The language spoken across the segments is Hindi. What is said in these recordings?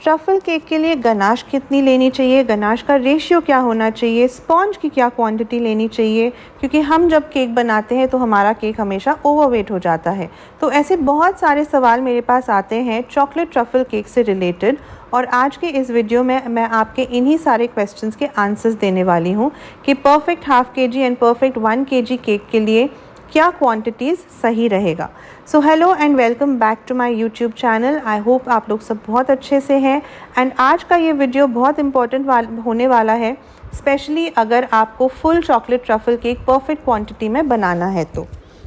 ट्रफ़ल केक के लिए गनाश कितनी लेनी चाहिए, गनाश का रेशियो क्या होना चाहिए, स्पॉन्ज की क्या क्वांटिटी लेनी चाहिए, क्योंकि हम जब केक बनाते हैं तो हमारा केक हमेशा ओवरवेट हो जाता है। तो ऐसे बहुत सारे सवाल मेरे पास आते हैं चॉकलेट ट्रफ़ल केक से रिलेटेड, और आज के इस वीडियो में मैं आपके इन्हीं सारे क्वेश्चंस के आंसर्स देने वाली हूँ कि perfect half KG and perfect 1 KG cake के लिए क्या क्वांटिटीज़ सही रहेगा। So hello and welcome back to my YouTube channel. I hope आप लोग सब बहुत अच्छे से हैं। एंड आज का ये वीडियो बहुत इंपॉर्टेंट होने वाला है, स्पेशली अगर आपको full chocolate truffle cake perfect quantity में बनाना है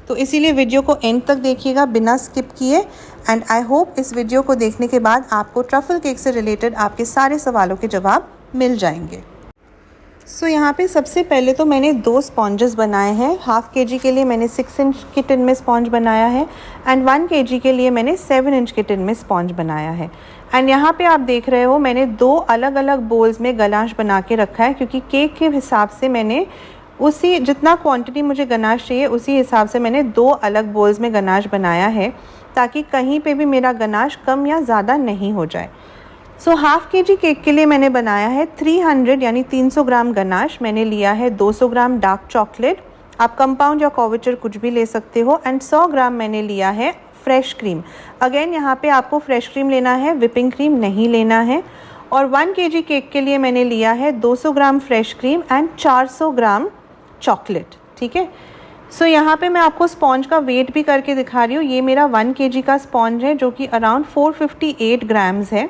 तो इसीलिए वीडियो को एंड तक देखिएगा बिना स्किप किए। एंड आई होप इस वीडियो को देखने के बाद आपको ट्रफ़ल केक से रिलेटेड आपके सारे सवालों के जवाब मिल जाएंगे। सो यहाँ पे सबसे पहले तो मैंने 2 स्पॉन्जेस बनाए हैं। हाफ केजी के लिए मैंने 6 इंच के टिन में स्पॉन्ज बनाया है एंड 1 केजी के लिए मैंने 7 इंच के टिन में स्पॉन्ज बनाया है। एंड यहाँ पे आप देख रहे हो मैंने 2 अलग अलग बोल्स में गनाश बना के रखा है, क्योंकि केक के हिसाब से मैंने उसी जितना क्वांटिटी मुझे गनाश चाहिए उसी हिसाब से मैंने 2 अलग बोल्स में गनाश बनाया है, ताकि कहीं पे भी मेरा गनाश कम या ज़्यादा नहीं हो जाए। सो हाफ केजी केक के लिए मैंने बनाया है 300 यानी 300 ग्राम गनाश। मैंने लिया है 200 ग्राम डार्क चॉकलेट, आप कंपाउंड या कोविचर कुछ भी ले सकते हो, एंड 100 ग्राम मैंने लिया है फ्रेश क्रीम। अगेन यहाँ पे आपको फ्रेश क्रीम लेना है, विपिंग क्रीम नहीं लेना है। और 1 केजी केक के लिए मैंने लिया है 200 gram fresh cream and 400 gram chocolate. ठीक है। सो यहाँ पे मैं आपको स्पॉन्ज का वेट भी करके दिखा रही हूँ। ये मेरा 1 केजी का स्पॉन्ज है जो कि अराउंड 458 ग्राम्स है।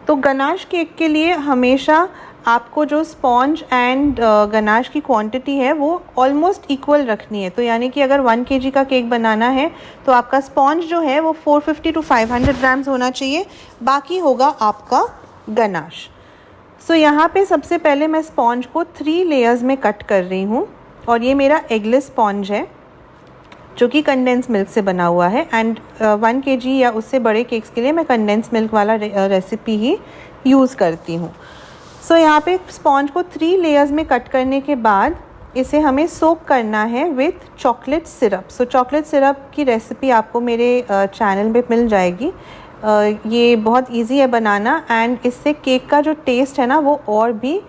तो गनाश केक के लिए हमेशा आपको जो स्पॉन्ज एंड गनाश की क्वांटिटी है वो ऑलमोस्ट इक्वल रखनी है। तो यानी कि अगर 1 केजी का केक बनाना है तो आपका स्पॉन्ज जो है वो 450 टू 500 ग्राम्स होना चाहिए, बाकी होगा आपका गनाश। सो यहाँ पे सबसे पहले मैं स्पॉन्ज को 3 लेयर्स में कट कर रही हूँ, और ये मेरा एगलेस स्पॉन्ज है जो कि कंडेंस मिल्क से बना हुआ है। एंड 1 केजी या उससे बड़े केक्स के लिए मैं कंडेंस मिल्क वाला रेसिपी ही यूज़ करती हूँ। सो यहाँ पे स्पॉन्ज को 3 लेयर्स में कट करने के बाद इसे हमें सोक करना है with chocolate syrup. So chocolate syrup की रेसिपी आपको मेरे चैनल पे मिल जाएगी। ये बहुत ईजी है बनाना, एंड इससे केक का जो टेस्ट है ना वो और भी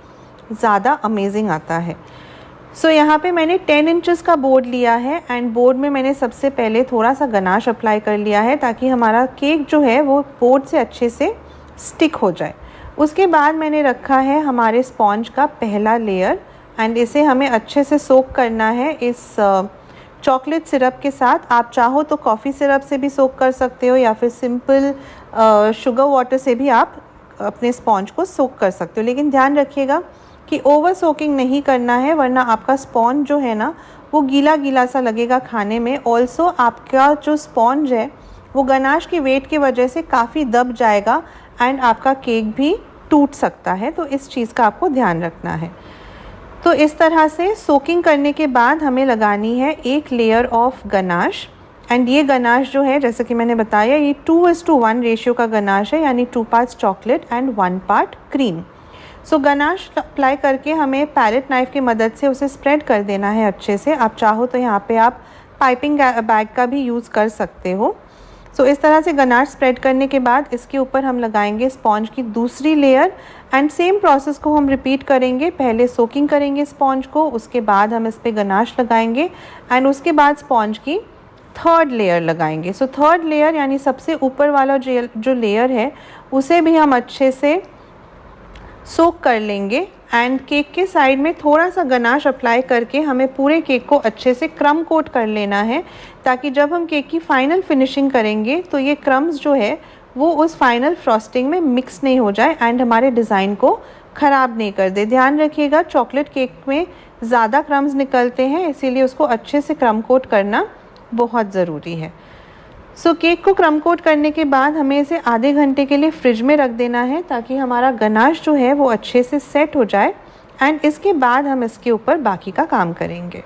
ज़्यादा अमेजिंग आता है। सो यहाँ पे मैंने 10 इंचेस का बोर्ड लिया है, एंड बोर्ड में मैंने सबसे पहले थोड़ा सा गनाश अप्लाई कर लिया है ताकि हमारा केक जो है वो बोर्ड से अच्छे से स्टिक हो जाए। उसके बाद मैंने रखा है हमारे स्पॉन्ज का पहला लेयर, एंड इसे हमें अच्छे से सोक करना है इस चॉकलेट सिरप के साथ। आप चाहो तो कॉफ़ी सिरप से भी सोक कर सकते हो, या फिर सिंपल शुगर वाटर से भी आप अपने स्पॉन्ज को सोक कर सकते हो, लेकिन ध्यान रखिएगा कि ओवर सोकिंग नहीं करना है, वरना आपका स्पॉन्ज जो है ना वो गीला गीला सा लगेगा खाने में। ऑल्सो आपका जो स्पॉन्ज है वो गनाश के वेट की वजह से काफ़ी दब जाएगा एंड आपका केक भी टूट सकता है, तो इस चीज़ का आपको ध्यान रखना है। तो इस तरह से सोकिंग करने के बाद हमें लगानी है 1 लेयर ऑफ गनाश। एंड ये गनाश जो है जैसे कि मैंने बताया ये 2:1 रेशियो का गनाश है, यानी 2 parts chocolate and 1 part cream. So ganache apply करके हमें पैलेट नाइफ़ की मदद से उसे स्प्रेड कर देना है अच्छे से। आप चाहो तो यहाँ पे आप पाइपिंग बैग का भी यूज़ कर सकते हो। सो इस तरह से गनाश स्प्रेड करने के बाद इसके ऊपर हम लगाएंगे स्पॉन्ज की दूसरी लेयर, एंड सेम प्रोसेस को हम रिपीट करेंगे। पहले सोकिंग करेंगे स्पॉन्ज को, उसके बाद हम इस पर गनाश लगाएंगे, एंड उसके बाद स्पॉन्ज की 3rd लेयर लगाएंगे। सो 3rd लेयर यानी सबसे ऊपर वाला जो लेयर है उसे भी हम अच्छे से सोक कर लेंगे, एंड केक के साइड में थोड़ा सा गनाश अप्लाई करके हमें पूरे केक को अच्छे से क्रम कोट कर लेना है, ताकि जब हम केक की फाइनल फिनिशिंग करेंगे तो ये क्रम्स जो है वो उस फाइनल फ्रॉस्टिंग में मिक्स नहीं हो जाए एंड हमारे डिज़ाइन को ख़राब नहीं कर दे। ध्यान रखिएगा चॉकलेट केक में ज़्यादा क्रम्स निकलते हैं, इसीलिए उसको अच्छे से क्रम कोट करना बहुत ज़रूरी है। सो केक को क्रम कोट करने के बाद हमें इसे आधे घंटे के लिए फ्रिज में रख देना है, ताकि हमारा गनाश जो है वो अच्छे से सेट हो जाए, एंड इसके बाद हम इसके ऊपर बाकी का काम करेंगे।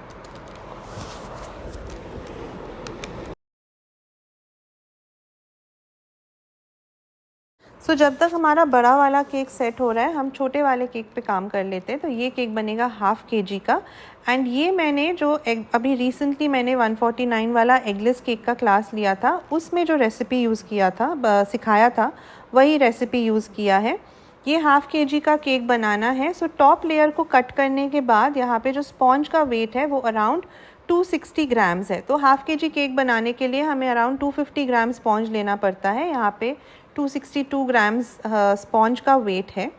सो जब तक हमारा बड़ा वाला केक सेट हो रहा है हम छोटे वाले केक पे काम कर लेते हैं। तो ये केक बनेगा हाफ केजी का, एंड ये मैंने जो अभी रिसेंटली मैंने 149 वाला एगलेस केक का क्लास लिया था उसमें जो रेसिपी यूज़ किया था सिखाया था वही रेसिपी यूज़ किया है। ये हाफ़ kg का केक बनाना है। सो टॉप लेयर को कट करने के बाद यहाँ पे जो स्पॉन्ज का वेट है वो अराउंड 260 ग्राम्स है। तो हाफ़ kg केक बनाने के लिए हमें अराउंड 250 ग्राम स्पॉन्ज लेना पड़ता है। यहाँ पे 262 ग्राम्स स्पॉन्ज का वेट है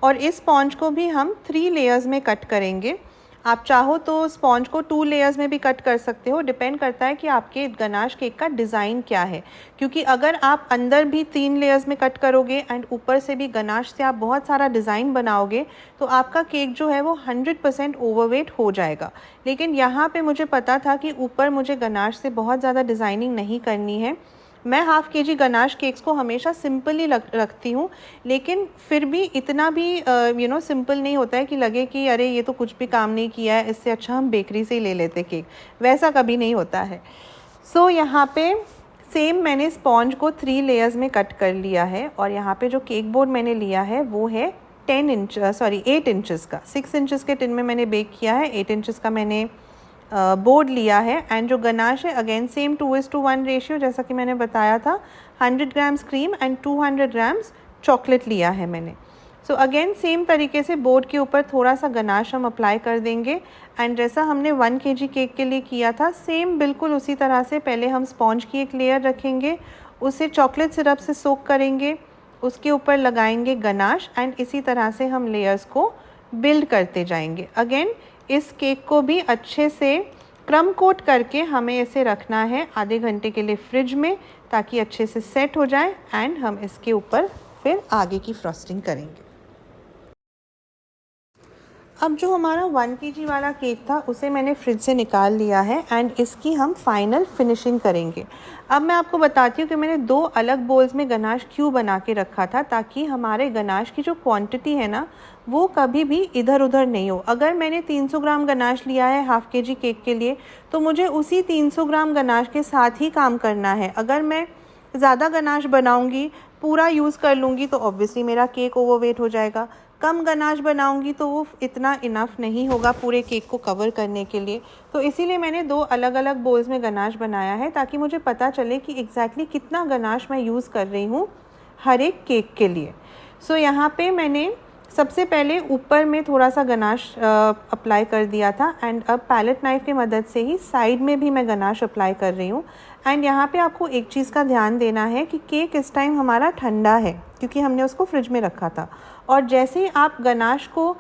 और इस स्पॉन्ज को भी हम 3 लेयर्स में कट करेंगे। आप चाहो तो स्पॉन्ज को 2 लेयर्स में भी कट कर सकते हो, डिपेंड करता है कि आपके गनाश केक का डिज़ाइन क्या है। क्योंकि अगर आप अंदर भी 3 लेयर्स में कट करोगे एंड ऊपर से भी गनाश से आप बहुत सारा डिज़ाइन बनाओगे तो आपका केक जो है वो 100% ओवरवेट हो जाएगा। लेकिन यहाँ पे मुझे पता था कि ऊपर मुझे गनाश से बहुत ज़्यादा डिज़ाइनिंग नहीं करनी है। मैं हाफ़ kg गनाश केक्स को हमेशा सिंपल ही रखती हूँ, लेकिन फिर भी इतना भी सिंपल नहीं होता है कि लगे कि अरे ये तो कुछ भी काम नहीं किया है, इससे अच्छा हम बेकरी से ही ले लेते केक। वैसा कभी नहीं होता है। सो यहाँ पे सेम मैंने स्पॉन्ज को 3 लेयर्स में कट कर लिया है और यहाँ पे जो केक बोर्ड मैंने लिया है वो है 8 इंचज़ का। 6 इंचज़ के टिन में मैंने बेक किया है, 8 इंचज़ का मैंने बोर्ड लिया है। एंड जो गनाश है अगेन सेम 2:1 रेशियो, जैसा कि मैंने बताया था। 100 grams cream and 200 grams chocolate लिया है मैंने। सो अगेन सेम तरीके से बोर्ड के ऊपर थोड़ा सा गनाश हम अप्लाई कर देंगे एंड जैसा हमने 1 kg केक के लिए किया था सेम बिल्कुल उसी तरह से पहले हम स्पॉन्ज की एक लेयर रखेंगे, उसे चॉकलेट सिरप से सोक करेंगे, उसके ऊपर लगाएंगे गनाश एंड इसी तरह से हम लेयर्स को बिल्ड करते जाएंगे। अगेन इस केक को भी अच्छे से क्रम कोट करके हमें इसे रखना है आधे घंटे के लिए फ्रिज में, ताकि अच्छे से सेट हो जाए एंड हम इसके ऊपर फिर आगे की फ्रॉस्टिंग करेंगे। अब जो हमारा 1 kg वाला केक था उसे मैंने फ्रिज से निकाल लिया है एंड इसकी हम फाइनल फिनिशिंग करेंगे। अब मैं आपको बताती हूँ कि मैंने 2 अलग बोल्स में गनाश क्यों बना के रखा था, ताकि हमारे गनाश की जो क्वांटिटी है ना वो कभी भी इधर उधर नहीं हो। अगर मैंने 300 ग्राम गनाश लिया है हाफ़ kg केक के लिए तो मुझे उसी 300 ग्राम गनाश के साथ ही काम करना है। अगर मैं ज़्यादा गनाश बनाऊँगी, पूरा यूज़ कर लूँगी तो ऑब्वियसली मेरा केक ओवरवेट हो जाएगा। कम गनाश बनाऊंगी तो वो इतना इनफ नहीं होगा पूरे केक को कवर करने के लिए। तो इसीलिए मैंने 2 अलग अलग बोल्स में गनाश बनाया है, ताकि मुझे पता चले कि एग्जैक्टली कितना गनाश मैं यूज़ कर रही हूँ हर एक केक के लिए। सो यहाँ पे मैंने सबसे पहले ऊपर में थोड़ा सा गनाश अप्लाई कर दिया था एंड अब पैलेट नाइफ़ की मदद से ही साइड में भी मैं गनाश अप्लाई कर रही हूँ। एंड यहाँ पे आपको एक चीज़ का ध्यान देना है कि केक इस टाइम हमारा ठंडा है, क्योंकि हमने उसको फ्रिज में रखा था। और जैसे ही आप गनाश को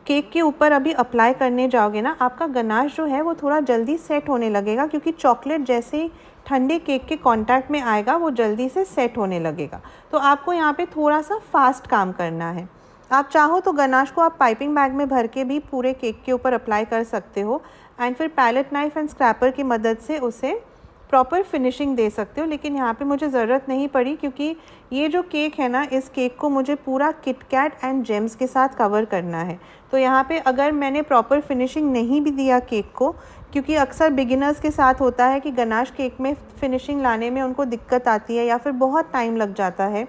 केक के ऊपर अभी अप्लाई करने जाओगे ना, आपका गनाश जो है वो थोड़ा जल्दी सेट होने लगेगा, क्योंकि चॉकलेट जैसे ही ठंडे केक के कांटेक्ट में आएगा वो जल्दी से सेट होने लगेगा। तो आपको यहाँ पे थोड़ा सा फास्ट काम करना है। आप चाहो तो गनाश को आप पाइपिंग बैग में भर के भी पूरे केक के ऊपर अप्लाई कर सकते हो एंड फिर पैलेट नाइफ़ एंड स्क्रैपर की मदद से उसे प्रॉपर फिनिशिंग दे सकते हो। लेकिन यहाँ पे मुझे ज़रूरत नहीं पड़ी, क्योंकि ये जो केक है ना, इस केक को मुझे पूरा किटकैट एंड जेम्स के साथ कवर करना है। तो यहाँ पे अगर मैंने प्रॉपर फिनिशिंग नहीं भी दिया केक को, क्योंकि अक्सर बिगिनर्स के साथ होता है कि गनाश केक में फिनिशिंग लाने में उनको दिक्कत आती है या फिर बहुत टाइम लग जाता है।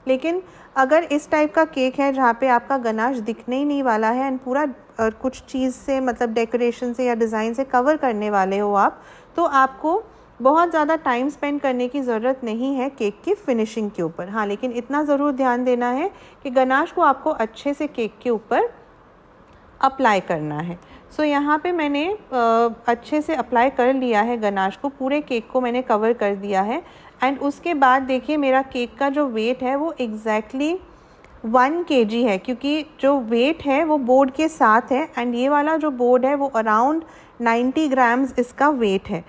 लेकिन अगर इस टाइप का केक है जहाँ पे आपका गनाश दिखने ही नहीं वाला है एंड पूरा कुछ चीज़ से, मतलब डेकोरेशन से या डिज़ाइन से कवर करने वाले हो आप, तो आपको बहुत ज़्यादा टाइम स्पेंड करने की ज़रूरत नहीं है केक की फिनिशिंग के ऊपर। हाँ, लेकिन इतना ज़रूर ध्यान देना है कि गनाश को आपको अच्छे से केक के ऊपर अप्लाई करना है। सो यहाँ पे मैंने अच्छे से अप्लाई कर लिया है गनाश को, पूरे केक को मैंने कवर कर दिया है। एंड उसके बाद देखिए मेरा केक का जो वेट है वो एग्जैक्टली 1 kg है, क्योंकि जो वेट है वो बोर्ड के साथ है एंड ये वाला जो बोर्ड है वो अराउंड 90 ग्राम्स इसका वेट है।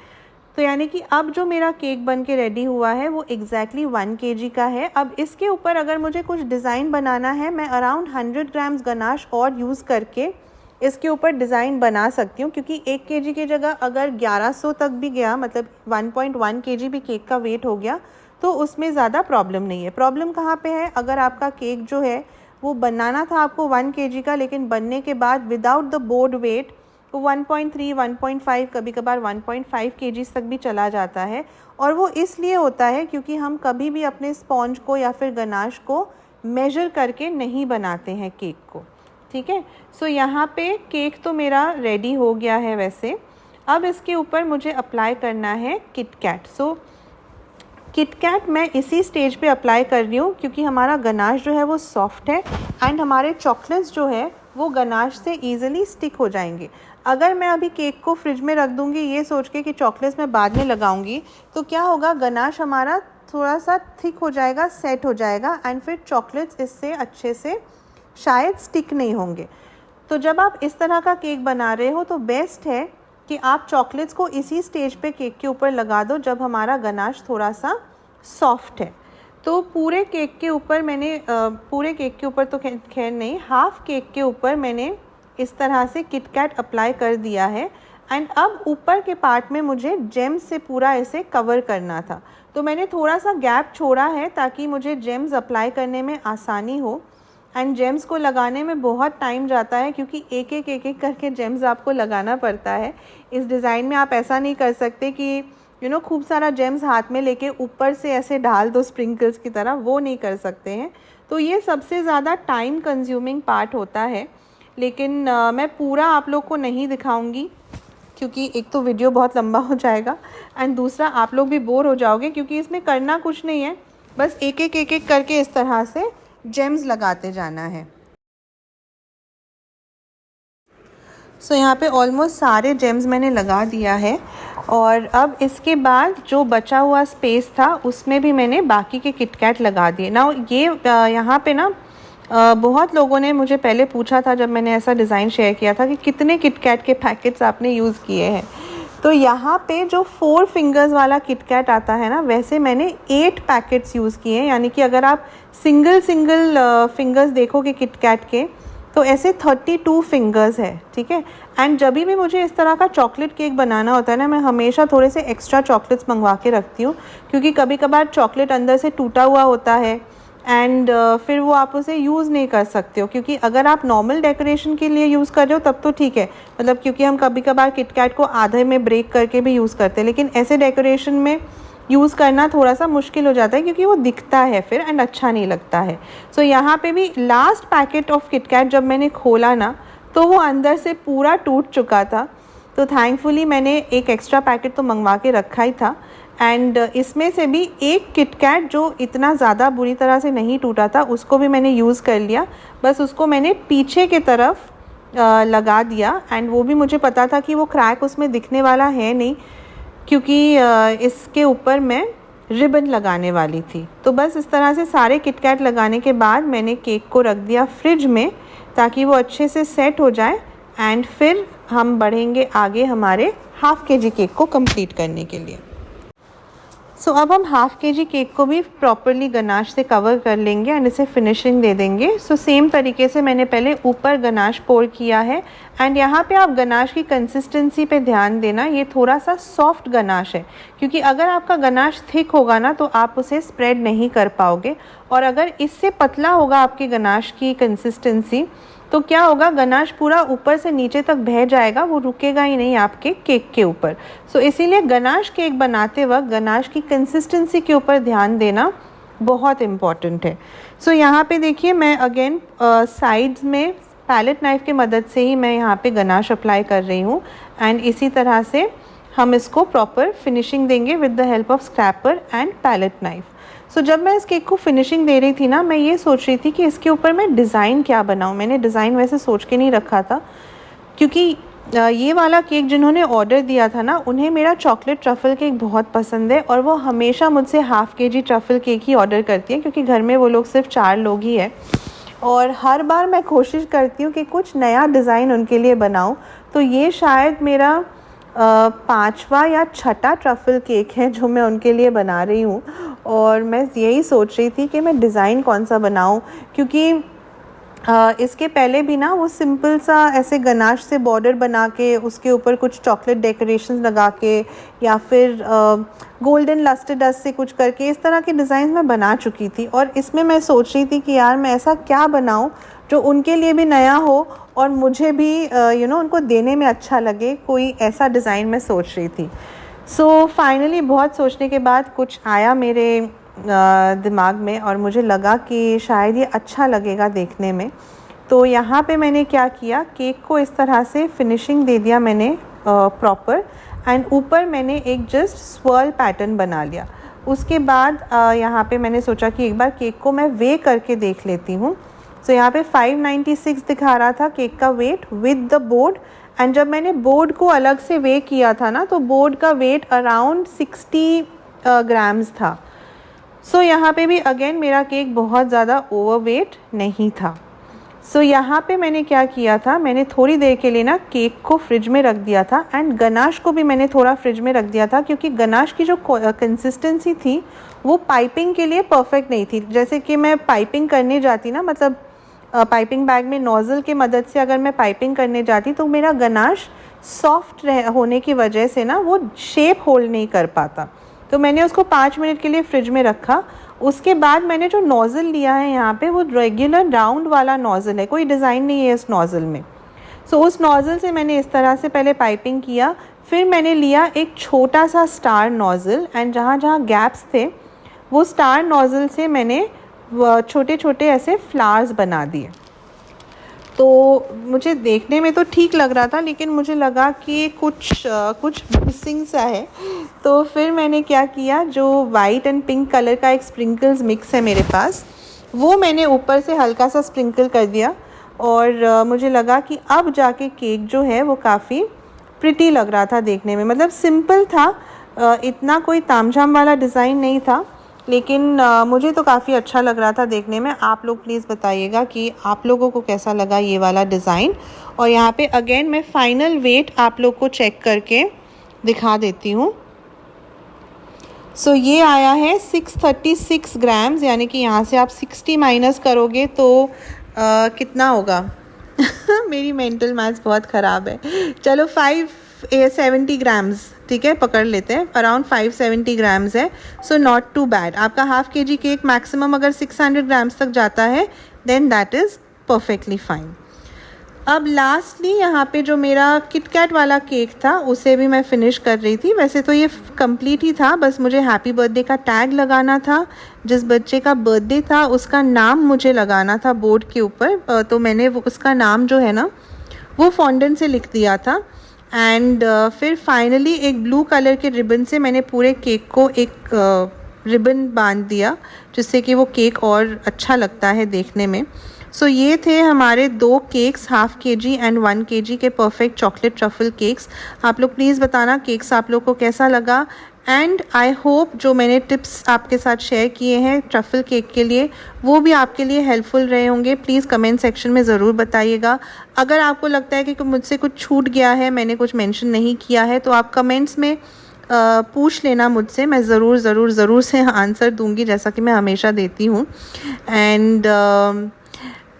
तो यानी कि अब जो मेरा केक बन के रेडी हुआ है वो एग्जैक्टली 1 kg का है। अब इसके ऊपर अगर मुझे कुछ डिज़ाइन बनाना है, मैं अराउंड 100 ग्राम्स गनाश और यूज़ करके इसके ऊपर डिज़ाइन बना सकती हूँ, क्योंकि 1 kg की जगह अगर 1100 तक भी गया, मतलब 1.1 kg भी केक का वेट हो गया, तो उसमें ज़्यादा प्रॉब्लम नहीं है। प्रॉब्लम कहाँ पे है, अगर आपका केक जो है वो बनाना था आपको 1 kg का, लेकिन बनने के बाद विदाउट द बोर्ड वेट वो 1.3, 1.5, कभी कभार 1.5 kg तक भी चला जाता है। और वो इसलिए होता है क्योंकि हम कभी भी अपने स्पॉन्ज को या फिर गनाश को मेजर करके नहीं बनाते हैं केक को। ठीक है, सो यहाँ पे केक तो मेरा रेडी हो गया है वैसे। अब इसके ऊपर मुझे अप्लाई करना है किटकैट। सो किटकैट मैं इसी स्टेज पे अप्लाई कर रही हूँ क्योंकि हमारा गनाश जो है वो सॉफ्ट है एंड हमारे चॉकलेट्स जो है वो गनाश से ईज़िली स्टिक हो जाएंगे। अगर मैं अभी केक को फ्रिज में रख दूँगी ये सोच के कि चॉकलेट्स मैं बाद में लगाऊंगी तो क्या होगा, गनाश हमारा थोड़ा सा थिक हो जाएगा, सेट हो जाएगा एंड फिर चॉकलेट्स इससे अच्छे से शायद स्टिक नहीं होंगे। तो जब आप इस तरह का केक बना रहे हो तो बेस्ट है कि आप चॉकलेट्स को इसी स्टेज पे केक के ऊपर लगा दो जब हमारा गनाश थोड़ा सा सॉफ्ट है। तो पूरे केक के ऊपर मैंने पूरे केक के ऊपर तो खैर नहीं, हाफ केक के ऊपर मैंने इस तरह से किटकैट अप्लाई कर दिया है एंड अब ऊपर के पार्ट में मुझे जेम्स से पूरा इसे कवर करना था। तो मैंने थोड़ा सा गैप छोड़ा है ताकि मुझे जेम्स अप्लाई करने में आसानी हो एंड जेम्स को लगाने में बहुत टाइम जाता है क्योंकि एक एक करके जेम्स आपको लगाना पड़ता है। इस डिज़ाइन में आप ऐसा नहीं कर सकते कि खूब सारा जेम्स हाथ में लेके ऊपर से ऐसे डाल दो स्प्रिंकल्स की तरह, वो नहीं कर सकते हैं। तो ये सबसे ज़्यादा टाइम कंज्यूमिंग पार्ट होता है, लेकिन मैं पूरा आप लोग को नहीं दिखाऊंगी क्योंकि एक तो वीडियो बहुत लंबा हो जाएगा एंड दूसरा आप लोग भी बोर हो जाओगे क्योंकि इसमें करना कुछ नहीं है, बस एक एक करके इस तरह से जेम्स लगाते जाना है। सो यहाँ पे ऑलमोस्ट सारे जेम्स मैंने लगा दिया है और अब इसके बाद जो बचा हुआ स्पेस था उसमें भी मैंने बाकी के किटकैट लगा दिए ना। ये यहाँ पे ना बहुत लोगों ने मुझे पहले पूछा था जब मैंने ऐसा डिज़ाइन शेयर किया था कि कितने किटकैट के पैकेट्स आपने यूज़ किए हैं। तो यहाँ पे जो 4 फिंगर्स वाला किटकैट आता है ना, वैसे मैंने 8 पैकेट्स यूज़ किए हैं। यानी कि अगर आप सिंगल फिंगर्स देखोगे किटकैट के तो ऐसे 32 फिंगर्स है, ठीक है। एंड जब भी मुझे इस तरह का चॉकलेट केक बनाना होता है ना, मैं हमेशा थोड़े से एक्स्ट्रा चॉकलेट्स मंगवा के रखती हूँ क्योंकि कभी कभार चॉकलेट अंदर से टूटा हुआ होता है एंड फिर वो आप उसे यूज़ नहीं कर सकते हो। क्योंकि अगर आप नॉर्मल डेकोरेशन के लिए यूज़ कर रहे हो तब तो ठीक है, मतलब क्योंकि हम कभी कभार किटकैट को आधे में ब्रेक करके भी यूज़ करते हैं, लेकिन ऐसे डेकोरेशन में यूज़ करना थोड़ा सा मुश्किल हो जाता है क्योंकि वो दिखता है फिर एंड अच्छा नहीं लगता है। सो यहाँ पे भी लास्ट पैकेट ऑफ किटकैट जब मैंने खोला ना तो वो अंदर से पूरा टूट चुका था। तो थैंकफुली मैंने एक एक्स्ट्रा पैकेट तो मंगवा के रखा ही था एंड इसमें से भी एक किटकैट जो इतना ज़्यादा बुरी तरह से नहीं टूटा था उसको भी मैंने यूज़ कर लिया। बस उसको मैंने पीछे के तरफ लगा दिया एंड वो भी मुझे पता था कि वो क्रैक उसमें दिखने वाला है नहीं क्योंकि इसके ऊपर मैं रिबन लगाने वाली थी। तो बस इस तरह से सारे किटकैट लगाने के बाद मैंने केक को रख दिया फ्रिज में ताकि वो अच्छे से सेट हो जाए एंड फिर हम बढ़ेंगे आगे हमारे हाफ केजी केक को कंप्लीट करने के लिए। सो अब हम हाफ केजी केक को भी प्रॉपरली गनाश से कवर कर लेंगे एंड इसे फिनिशिंग दे देंगे। सो सेम तरीके से मैंने पहले ऊपर गनाश पोर किया है एंड यहाँ पे आप गनाश की कंसिस्टेंसी पे ध्यान देना, ये थोड़ा सा सॉफ्ट गनाश है क्योंकि अगर आपका गनाश थिक होगा ना तो आप उसे स्प्रेड नहीं कर पाओगे, और अगर इससे पतला होगा आपके गनाश की कंसिस्टेंसी तो क्या होगा, गनाश पूरा ऊपर से नीचे तक बह जाएगा, वो रुकेगा ही नहीं आपके केक के ऊपर। सो इसीलिए गनाश केक बनाते वक्त गनाश की कंसिस्टेंसी के ऊपर ध्यान देना बहुत इम्पॉर्टेंट है। सो यहाँ पे देखिए मैं अगेन साइड्स में पैलेट नाइफ़ की मदद से ही मैं यहाँ पे गनाश अप्लाई कर रही हूँ एंड इसी तरह से हम इसको प्रॉपर फिनिशिंग देंगे with the help of scraper and palette knife. So जब मैं इस केक को फिनिशिंग दे रही थी ना, मैं ये सोच रही थी कि इसके ऊपर मैं डिज़ाइन क्या बनाऊँ। मैंने डिज़ाइन वैसे सोच के नहीं रखा था क्योंकि ये वाला केक जिन्होंने ऑर्डर दिया था ना उन्हें मेरा चॉकलेट ट्रफ़ल केक बहुत पसंद है और वो हमेशा मुझसे हाफ़ केजी ट्रफ़ल केक ही ऑर्डर करती है क्योंकि घर में वो लोग सिर्फ 4 लोग ही हैं और हर बार मैं कोशिश करती हूँ कि कुछ नया डिज़ाइन उनके लिए बनाऊँ। तो ये शायद मेरा 5वां या 6ठा ट्रफ़ल केक है जो मैं उनके लिए बना रही हूँ और मैं यही सोच रही थी कि मैं डिज़ाइन कौन सा बनाऊँ क्योंकि इसके पहले भी ना वो सिंपल सा ऐसे गनाश से बॉर्डर बना के उसके ऊपर कुछ चॉकलेट डेकोरेशंस लगा के या फिर गोल्डन लस्टर डस्ट से कुछ करके इस तरह के डिज़ाइन मैं बना चुकी थी और इसमें मैं सोच रही थी कि यार मैं ऐसा क्या बनाऊं जो उनके लिए भी नया हो और मुझे भी उनको देने में अच्छा लगे, कोई ऐसा डिज़ाइन मैं सोच रही थी। सो फाइनली बहुत सोचने के बाद कुछ आया मेरे दिमाग में और मुझे लगा कि शायद ये अच्छा लगेगा देखने में। तो यहाँ पे मैंने क्या किया, केक को इस तरह से फिनिशिंग दे दिया मैंने प्रॉपर एंड ऊपर मैंने एक जस्ट स्वर्ल पैटर्न बना लिया। उसके बाद यहाँ पे मैंने सोचा कि एक बार केक को मैं वे करके देख लेती हूँ। सो यहाँ पे 596 दिखा रहा था केक का weight with the board, and जब मैंने बोर्ड को अलग से वे किया था ना, तो बोर्ड का वेट अराउंड 60 ग्राम्स था। सो यहाँ पे भी अगेन मेरा केक बहुत ज़्यादा ओवरवेट नहीं था। सो यहाँ पे मैंने क्या किया था, मैंने थोड़ी देर के लिए ना केक को फ्रिज में रख दिया था, एंड गनाश को भी मैंने थोड़ा फ्रिज में रख दिया था, क्योंकि गनाश की जो कंसिस्टेंसी थी वो पाइपिंग के लिए परफेक्ट नहीं थी। जैसे कि मैं पाइपिंग करने जाती ना, मतलब पाइपिंग बैग में नोज़ल की मदद से अगर मैं पाइपिंग करने जाती तो मेरा गनाश सॉफ्ट होने की वजह से ना वो शेप होल्ड नहीं कर पाता। तो मैंने उसको 5 मिनट के लिए फ्रिज में रखा। उसके बाद मैंने जो नोज़ल लिया है यहाँ पे, वो रेगुलर राउंड वाला नोज़ल है, कोई डिज़ाइन नहीं है इस नोज़ल में। सो उस नोज़ल से मैंने इस तरह से पहले पाइपिंग किया, फिर मैंने लिया एक छोटा सा स्टार नोज़ल, एंड जहाँ जहाँ गैप्स थे वो स्टार नोज़ल से मैंने छोटे छोटे ऐसे फ्लावर्स बना दिए। तो मुझे देखने में तो ठीक लग रहा था, लेकिन मुझे लगा कि कुछ मिसिंग सा है। तो फिर मैंने क्या किया, जो वाइट एंड पिंक कलर का एक स्प्रिंकल्स मिक्स है मेरे पास, वो मैंने ऊपर से हल्का सा स्प्रिंकल कर दिया, और मुझे लगा कि अब जाके केक जो है वो काफ़ी प्रिटी लग रहा था देखने में। मतलब सिंपल था, इतना कोई तामझाम वाला डिज़ाइन नहीं था, लेकिन मुझे तो काफ़ी अच्छा लग रहा था देखने में। आप लोग प्लीज़ बताइएगा कि आप लोगों को कैसा लगा ये वाला डिज़ाइन। और यहाँ पे अगेन मैं फ़ाइनल वेट आप लोग को चेक करके दिखा देती हूँ। सो ये आया है 636 ग्राम्स, यानी कि यहाँ से आप 60 माइनस करोगे तो कितना होगा मेरी मेंटल मैथ्स बहुत ख़राब है। चलो 570 ग्राम्स, ठीक है, पकड़ लेते हैं, अराउंड 570 ग्राम्स है। So not too bad. आपका हाफ केजी केक मैक्सिमम अगर 600 ग्राम्स तक जाता है then that is perfectly fine. अब लास्टली यहाँ पे जो मेरा किटकैट वाला केक था उसे भी मैं फ़िनिश कर रही थी। वैसे तो ये कंप्लीट ही था, बस मुझे हैप्पी बर्थडे का टैग लगाना था। जिस बच्चे का बर्थडे था उसका नाम मुझे लगाना था बोर्ड के ऊपर, तो मैंने उसका नाम जो है ना वो फॉन्डेंट से लिख दिया था। एंड फिर फाइनली एक ब्लू कलर के रिबन से मैंने पूरे केक को एक रिबन बांध दिया, जिससे कि वो केक और अच्छा लगता है देखने में। सो ये थे हमारे 2 cakes, half KG and 1 KG के परफेक्ट चॉकलेट ट्रफल केक्स। आप लोग प्लीज़ बताना केक्स आप लोग को कैसा लगा, एंड आई होप जो मैंने टिप्स आपके साथ शेयर किए हैं ट्रफल केक के लिए वो भी आपके लिए हेल्पफुल रहे होंगे। प्लीज़ कमेंट सेक्शन में ज़रूर बताइएगा। अगर आपको लगता है कि मुझसे कुछ छूट गया है, मैंने कुछ मेंशन नहीं किया है, तो आप कमेंट्स में पूछ लेना मुझसे, मैं ज़रूर से आंसर दूंगी, जैसा कि मैं हमेशा देती हूँ। एंड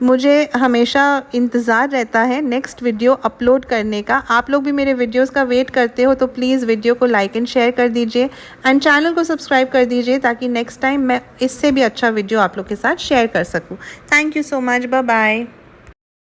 मुझे हमेशा इंतज़ार रहता है नेक्स्ट वीडियो अपलोड करने का। आप लोग भी मेरे वीडियोस का वेट करते हो, तो प्लीज़ वीडियो को लाइक एंड शेयर कर दीजिए, एंड चैनल को सब्सक्राइब कर दीजिए, ताकि नेक्स्ट टाइम मैं इससे भी अच्छा वीडियो आप लोग के साथ शेयर कर सकूँ। Thank you so much, bye bye.